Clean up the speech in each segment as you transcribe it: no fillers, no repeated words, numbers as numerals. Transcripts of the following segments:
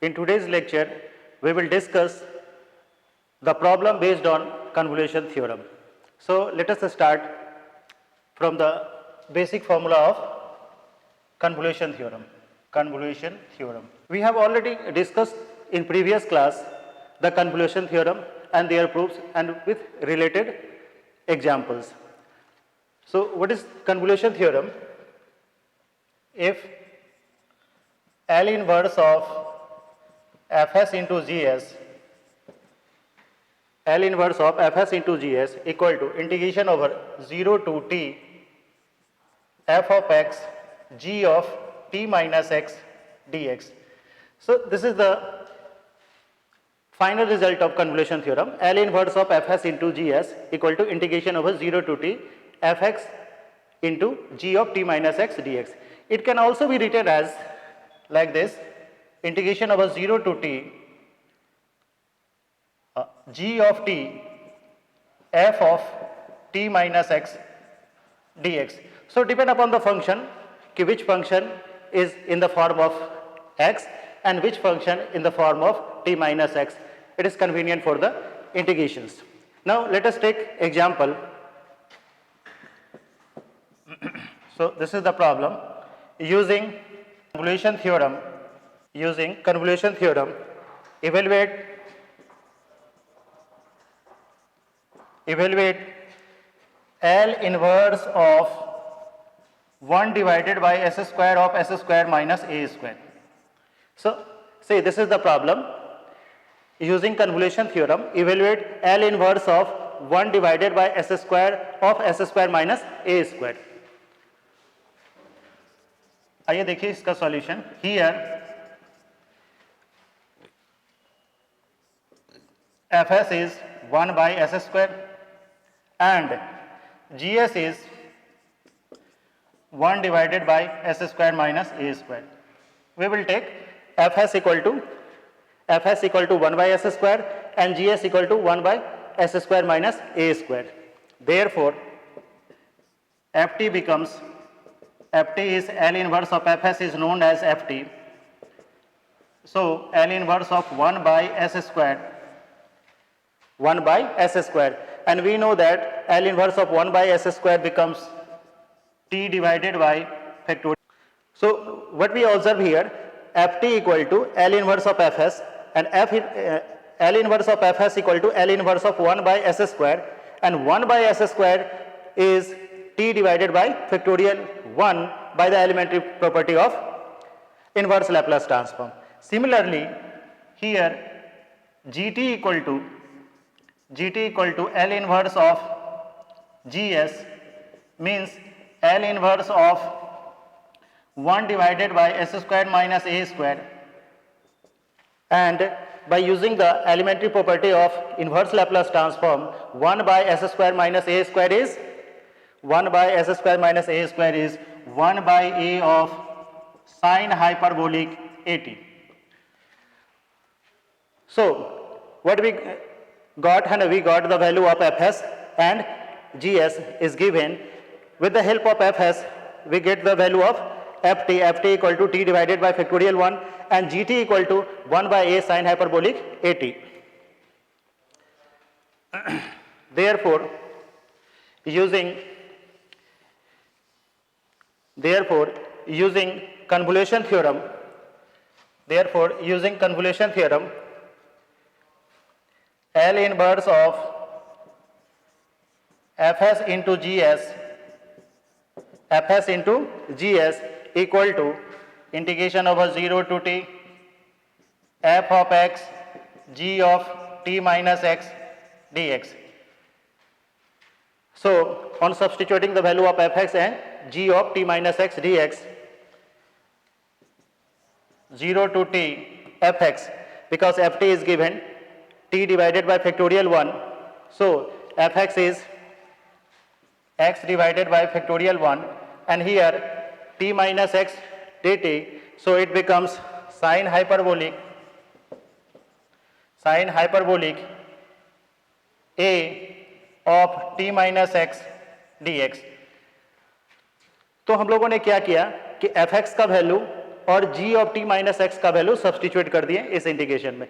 In today's lecture, we will discuss the problem based on convolution theorem. So let us start from the basic formula of convolution theorem. Convolution theorem. We have already discussed in previous class the convolution theorem and their proofs and with related examples. So what is convolution theorem? If L inverse of Fs into Gs, L inverse of Fs into Gs equal to integration over 0 to t f of x g of t minus x dx. So this is the final result of convolution theorem. L inverse of Fs into Gs equal to integration over 0 to t fx into g of t minus x dx. It can also be written as like this, integration over 0 to t g of t f of t minus x dx. So depend upon the function which function is in the form of x and which function in the form of t minus x. It is convenient for the integrations. Now let us take example. So this is the problem. Using convolution theorem, evaluate L inverse of 1 divided by s square of s square minus a square. So say this is the problem. Using convolution theorem, evaluate L inverse of 1 divided by s square of s square minus a square. आइए देखिए इसका solution. Here Fs is 1 by s square and Gs is 1 divided by s square minus a square. We will take Fs equal to 1 by s square and Gs equal to 1 by s square minus a square. Therefore, Ft becomes, Ft is L inverse of Fs is known as Ft. So L inverse of 1 by s square, and we know that L inverse of 1 by s square becomes t divided by factorial. So what we observe here, Ft equal to L inverse of Fs and L inverse of Fs equal to L inverse of 1 by s square, and 1 by s square is t divided by factorial 1 by the elementary property of inverse Laplace transform. Similarly, here Gt equal to L inverse of Gs means L inverse of 1 divided by s square minus a square, and by using the elementary property of inverse Laplace transform, 1 by s square minus a square is 1 by a of sine hyperbolic at. So what we got, and we got the value of Fs and Gs is given. With the help of Fs, we get the value of Ft equal to t divided by factorial 1 and Gt equal to 1 by a sine hyperbolic at. Therefore, using convolution theorem, L inverse of Fs into Gs equal to integration over 0 to t f of x g of t minus x dx. So on substituting the value of fx and g of t minus x dx, 0 to t fx, because ft is given t divided by factorial 1, so fx is x divided by factorial 1, and here t minus x dt, so it becomes sine hyperbolic a of t minus x dx. तो हम लोगों ने क्या किया कि fx का value और g of t minus x का वैल्यू सब्सटीट्यूट कर दिए इस इंटीग्रेशन में.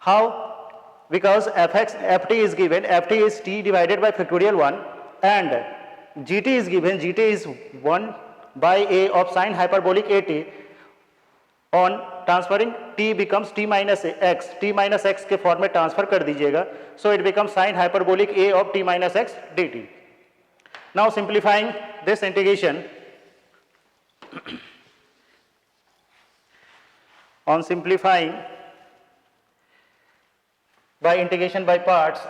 How? Because F T is given, F T is t divided by factorial 1 and G T is given, G T is 1 by a of sine hyperbolic at. On transferring t becomes t minus x, t minus x के form में transfer कर दीजिएगा. So it becomes sine hyperbolic a of t minus x dt. Now simplifying this integration, on simplifying by integration by parts,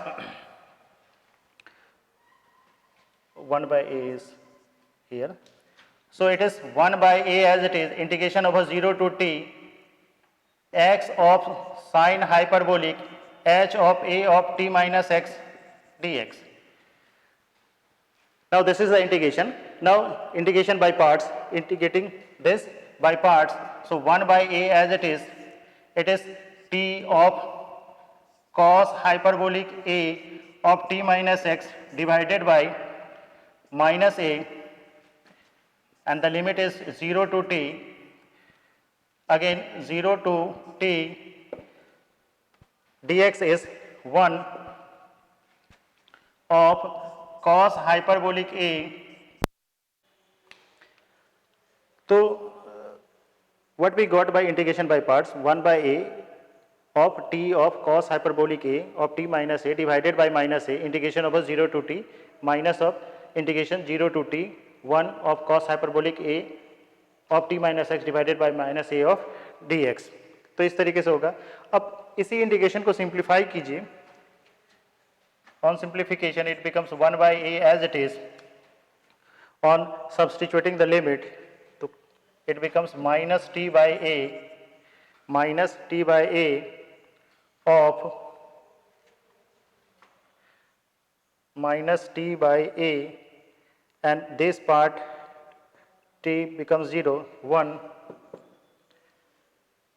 1 by a is here. So it is 1 by a as it is, integration over 0 to t x of sine hyperbolic h of a of t minus x dx. Now this is the integration. Now integration by parts, integrating this by parts. So 1 by a as it is t of cos hyperbolic a of t minus x divided by minus a, and the limit is 0 to t, again 0 to t, dx is 1 of cos hyperbolic a. So what we got by integration by parts, 1 by a of t of cos hyperbolic a of t minus a divided by minus a, integration over 0 to t, minus of integration 0 to t 1 of cos hyperbolic a of t minus x divided by minus a of dx. तो इस तरीके से होगा. अब इसी integration को simplify कीजिए. On simplification it becomes 1 by a as it is. On substituting the limit, it becomes minus t by a of minus t by a, and this part t becomes 0, 1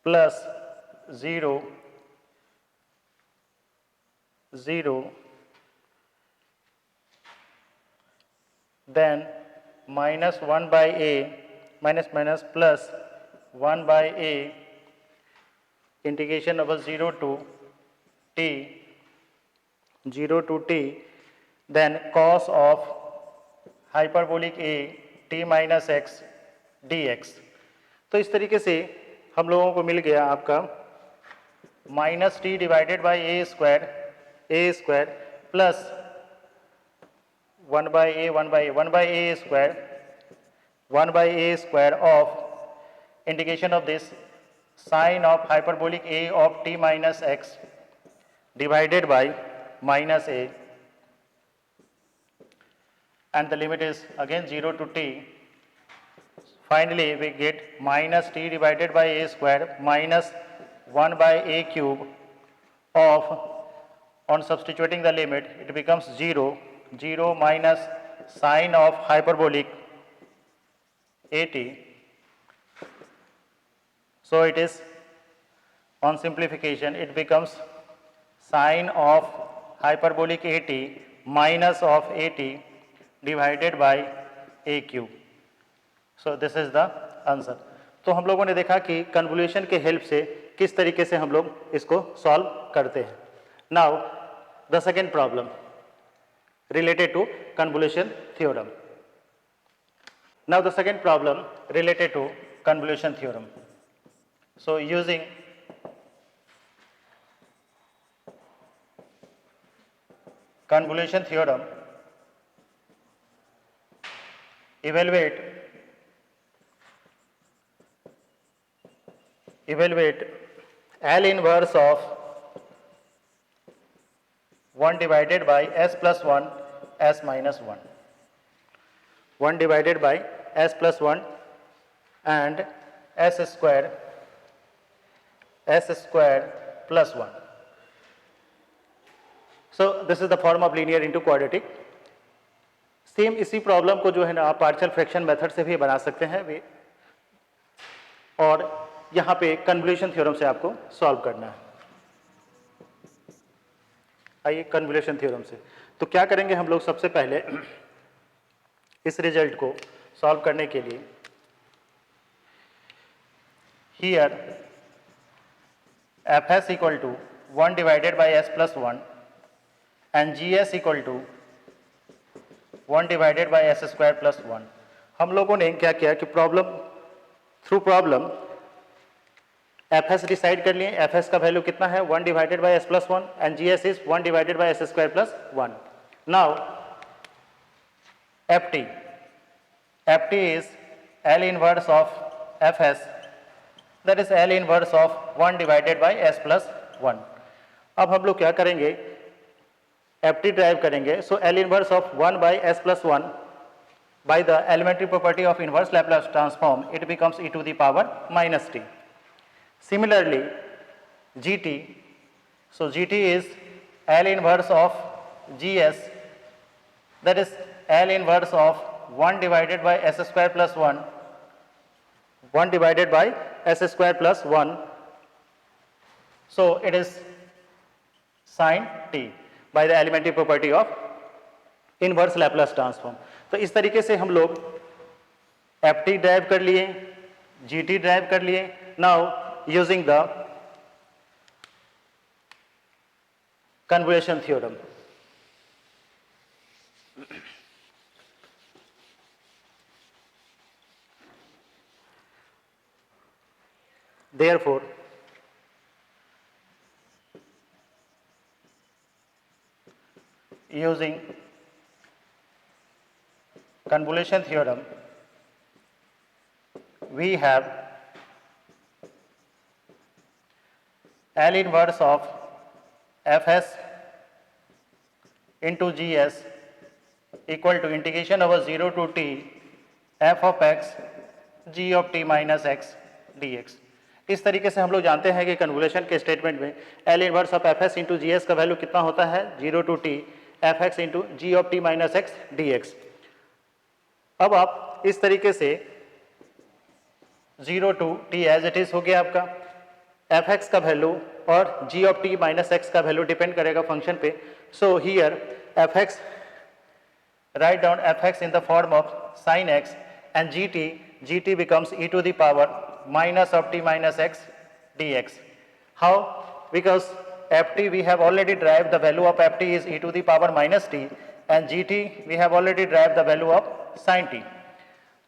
plus 0, 0, then minus 1 by a, minus plus 1 by a, integration over 0 to t, 0 to t, then cos of hyperbolic a t minus x dx. तो इस तरीके से हम लोगों को मिल गया आपका minus T divided by A square plus 1 by a square of integration of this sine of hyperbolic a of t minus x divided by minus a, and the limit is again 0 to t. Finally we get minus t divided by a square minus 1 by a cube of, on substituting the limit it becomes 0, 0 minus sine of hyperbolic at. So it is, on simplification it becomes sine of hyperbolic at minus of at divided by a cube. So this is the answer. तो हम लोगों ने देखा कि convolution के help से किस तरीके से हम लोग इसको सॉल्व करते हैं. Now the second problem related to convolution theorem. Now the second problem related to convolution theorem. So using convolution theorem, evaluate L inverse of 1 divided by s plus 1 s minus 1, 1 divided by s plus 1 and s square plus 1. So this is the form of linear into quadratic. Same इसी problem को जो है ना आप partial fraction method से भी बना सकते हैं भी, और यहाँ पे कन्वोल्यूशन थ्योरम से आपको सॉल्व करना है. आइए कन्वोल्यूशन थ्योरम से तो क्या करेंगे हम लोग, सबसे पहले इस रिजल्ट को सॉल्व करने के लिए here fs equal to 1 divided by s plus 1 and gs equal to 1 divided by s square plus 1. हम लोगों ने क्या किया कि थ्रू प्रॉब्लम fs डिसाइड कर लिए. fs का वैल्यू कितना है 1 divided by s plus 1 and gs is 1 divided by s square plus 1. Now ft is L inverse of fs, that is L inverse of 1 divided by s plus 1. अब हम लोग क्या करेंगे, ft ड्राइव करेंगे. सो L inverse of 1 by s plus 1 by the elementary property of inverse Laplace transform, it becomes e to the power minus t. Similarly, gt, so gt is L inverse of gs, that is L inverse of 1 divided by s square plus 1, 1 divided by s square plus 1. So it is sin t by the elementary property of inverse Laplace transform. तो इस तरीके से हम लोग ft drive कर लिए, gt drive कर लिए. Now using the convolution theorem, therefore using convolution theorem we have L inverse of fs into gs equal to integration over 0 to t f of x g of t minus x dx. इस तरीके से हम लोग जानते हैं कि convolution के statement में L inverse of fs into g का वैल्यू कितना होता है 0 to t f x into g of t minus x d x. अब आप इस तरीके से 0 to t as it is हो गया आपका. एफ एक्स का वैल्यू और g of t minus x का वैल्यू डिपेंड करेगा फंक्शन पे. So here f x, write down fx in the form of sin x and gt becomes e to the power minus of t minus x dx. How? Because ft we have already derived the value of ft is e to the power minus t and gt we have already derived the value of sin t.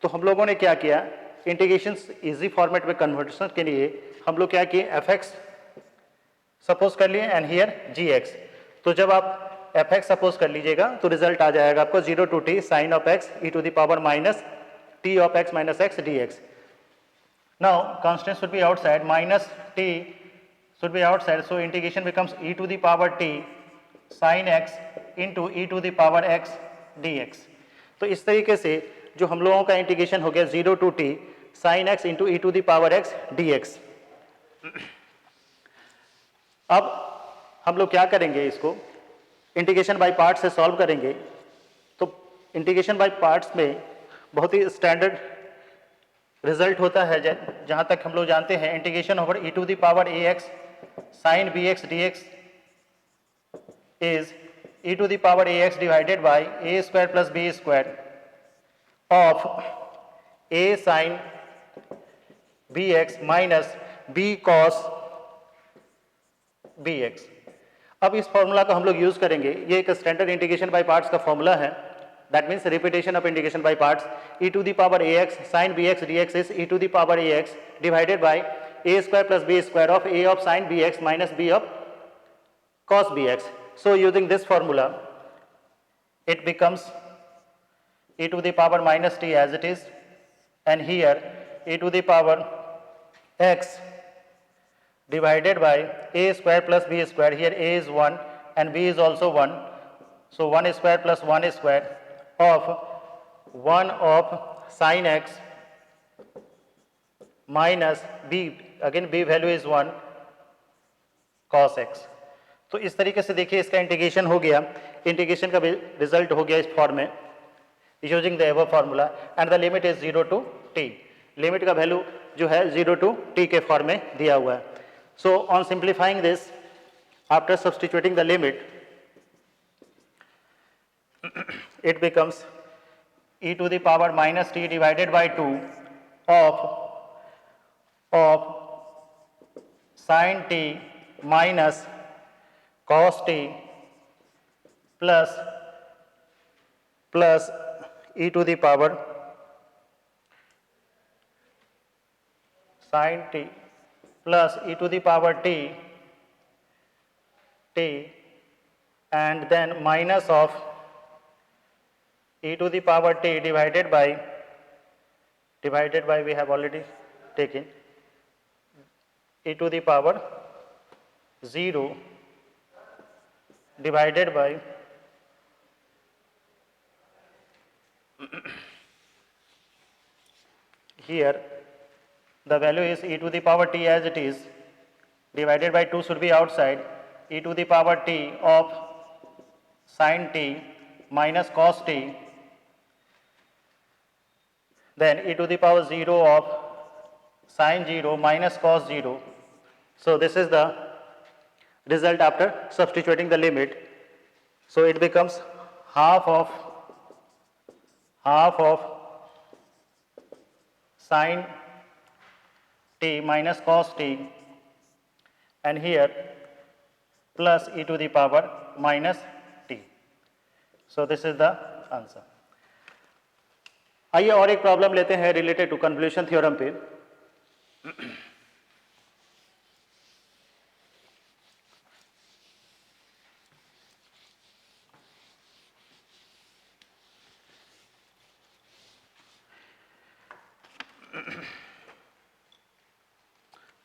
तो हम लोगों ने क्या किया, integration easy format में conversion के लिए हम लोग क्या किए, fx सपोज कर लिए एंड हियर gx. तो जब आप fx सपोज कर लीजिएगा तो रिजल्ट आ जाएगा आपको 0 to t sine of x e to the power minus t of x minus x dx. Now constant should be outside, minus t should be outside, so integration becomes e to the power t sin x into e to the power x dx. तो इस तरीके से जो हम लोगों का integration हो गया 0 to t sin x into e to the power x dx. अब हम लोग क्या करेंगे, इसको इंटीग्रेशन बाय पार्ट्स से सॉल्व करेंगे. तो इंटीग्रेशन बाय पार्ट्स में बहुत ही स्टैंडर्ड रिजल्ट होता है जहां तक हम लोग जानते हैं. Integration over e to the power ax sin bx dx is e to the power ax divided by a square plus b square of a sin bx minus b cos bx. अब इस formula को हम लोग use करेंगे. ये एक standard integration by parts का formula है. That means repetition of integration by parts. e to the power ax sin bx dx is e to the power ax divided by a square plus b square of a of sin bx minus b of cos bx. So using this formula it becomes e to the power minus t as it is, and here e to the power x divided by a square plus b square. Here a is 1 and b is also 1, so 1 square plus 1 square of 1 of sin x minus b, again b value is 1 cos x. तो इस तरीके से देखिए इसका integration हो गया. Integration का result हो गया इस फॉर्म में using the above formula and the limit is 0 to t. Limit का वैल्यू जो है 0 टू t के फॉर्म में दिया हुआ है. So on simplifying this, after substituting the limit, it becomes e to the power minus t divided by 2 of sin t minus cos t plus e to the power sin t plus e to the power t and then minus of e to the power t divided by we have already taken e to the power 0 divided by here the value is e to the power t as it is divided by 2 should be outside e to the power t of sin t minus cos t, then e to the power 0 of sin 0 minus cos 0. So this is the result after substituting the limit. So it becomes half of sin t minus cos t and here plus e to the power minus t. So this is the answer. आइए और एक problem लेते हैं related to convolution theorem पे.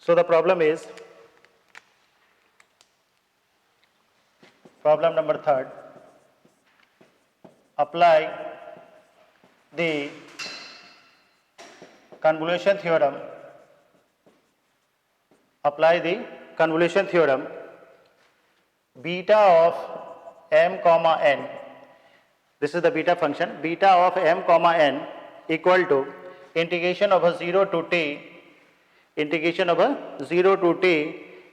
So the problem is problem number 3rd. Apply the convolution theorem. Apply the convolution theorem. Beta of m comma n. This is the beta function. Beta of m comma n equal to integration over 0 to t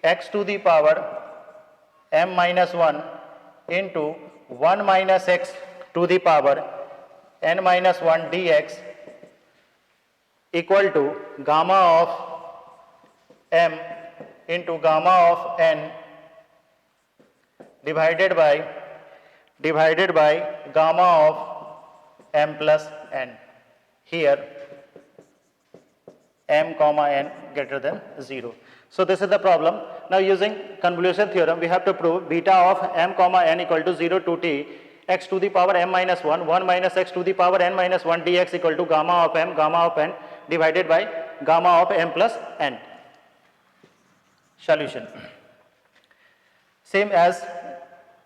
x to the power m minus 1 into 1 minus x to the power n minus 1 dx equal to gamma of m into gamma of n divided by gamma of m plus n. Here m comma n greater than 0. So this is the problem. Now using convolution theorem we have to prove beta of m comma n equal to 0 to t x to the power m minus 1 minus x to the power n minus 1 dx equal to gamma of m divided by gamma of m plus n. Solution. Same as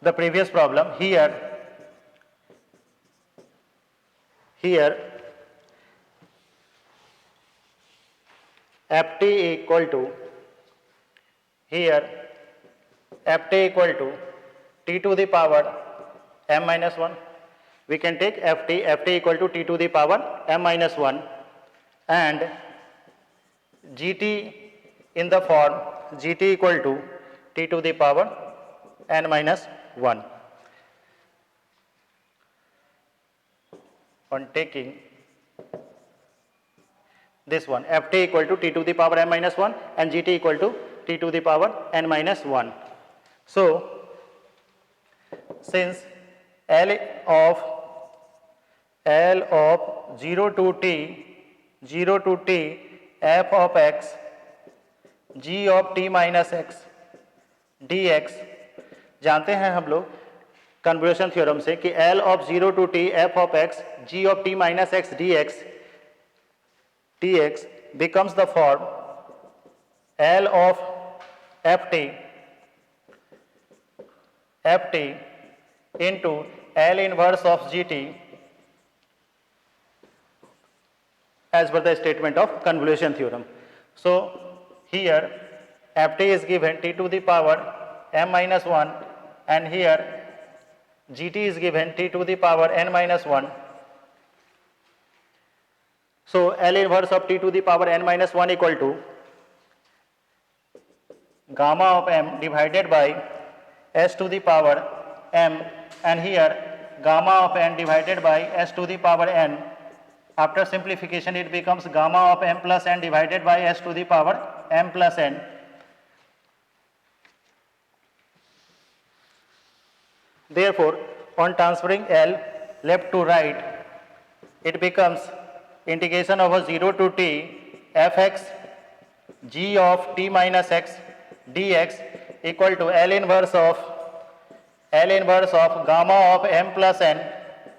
the previous problem. Here ft equal to t to the power m minus 1. We can take ft equal to t to the power m minus 1 and gt in the form gt equal to t to the power n minus 1. On taking this one, ft equal to t to the power m minus 1 and gt equal to t to the power n minus 1. So since L of 0 to t f of x g of t minus x dx जानते हैं हम लोग convolution theorem से कि L of 0 to t f of x g of t minus x dx becomes the form L of ft into L inverse of gt as per the statement of convolution theorem. So here ft is given t to the power m minus 1 and here gt is given t to the power n minus 1. So L inverse of t to the power n minus 1 equal to gamma of m divided by s to the power m and here gamma of n divided by s to the power n. After simplification it becomes gamma of m plus n divided by s to the power m plus n Therefore, on transferring L left to right, it becomes integration of a 0 to t fx g of t minus x dx equal to L inverse of gamma of m plus n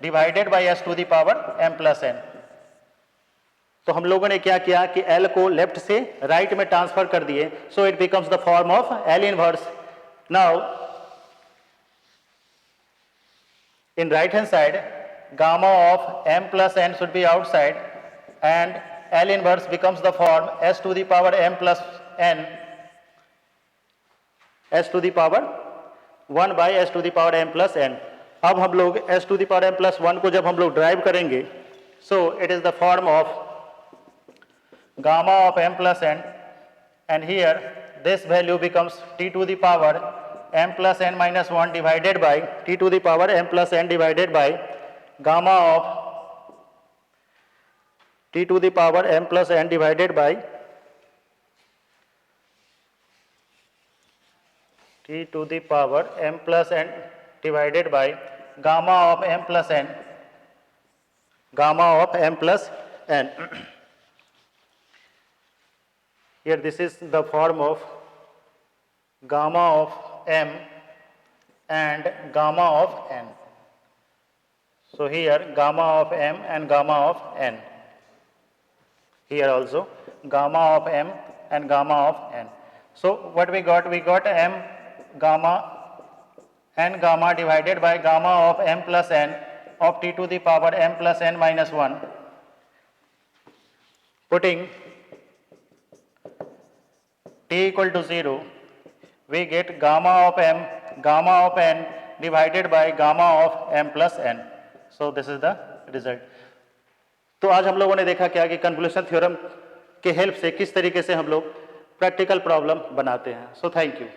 divided by s to the power m plus n. तो हम लोगों ने क्या किया कि L को left से right में ट्रांसफर कर दिए, so it becomes the form of L inverse. Now in right hand side, gamma of m plus n should be outside and L inverse becomes the form s to the power m plus n, s to the power 1 by s to the power m plus n. अब हम लोग s to the power m plus 1 को जब हम लोग drive करेंगे, so it is the form of gamma of m plus n, and here this value becomes t to the power m plus n minus 1 divided by t to the power m plus n divided by gamma of t to the power m plus n divided by t to the power m plus n divided by gamma of m plus n, gamma of m plus n. Here this is the form of gamma of m and gamma of n. So here gamma of m and gamma of n. Here also gamma of m and gamma of n. So what we got? We got m gamma n gamma divided by gamma of m plus n of t to the power m plus n minus 1. Putting t equal to 0, we get gamma of m, gamma of n divided by gamma of m plus n. So this is the result. तो आज हम लोगों ने देखा क्या कि convolution theorem के help से किस तरीके से हम लोग प्रैक्टिकल प्रॉब्लम बनाते हैं. So thank you.